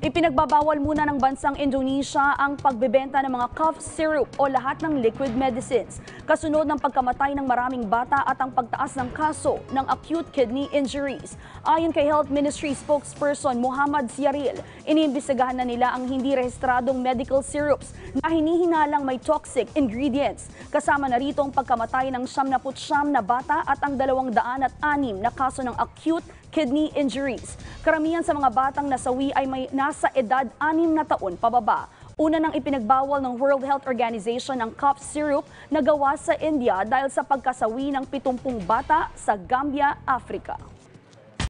Ipinagbabawal muna ng bansang Indonesia ang pagbebenta ng mga cough syrup o lahat ng liquid medicines. Kasunod ng pagkamatay ng maraming bata at ang pagtaas ng kaso ng acute kidney injuries. Ayon kay Health Ministry spokesperson Muhammad Syaril, iniimbestigahan na nila ang hindi rehistradong medical syrups na hinihinalang may toxic ingredients. Kasama na rito ang pagkamatay ng 79 na bata at ang 206 na kaso ng acute kidney injuries. Karamihan sa mga batang nasawi ay may nasa edad 6 na taon pababa. Una nang ipinagbawal ng World Health Organization ang cough syrup na gawa sa India dahil sa pagkasawi ng 70 bata sa Gambia, Africa.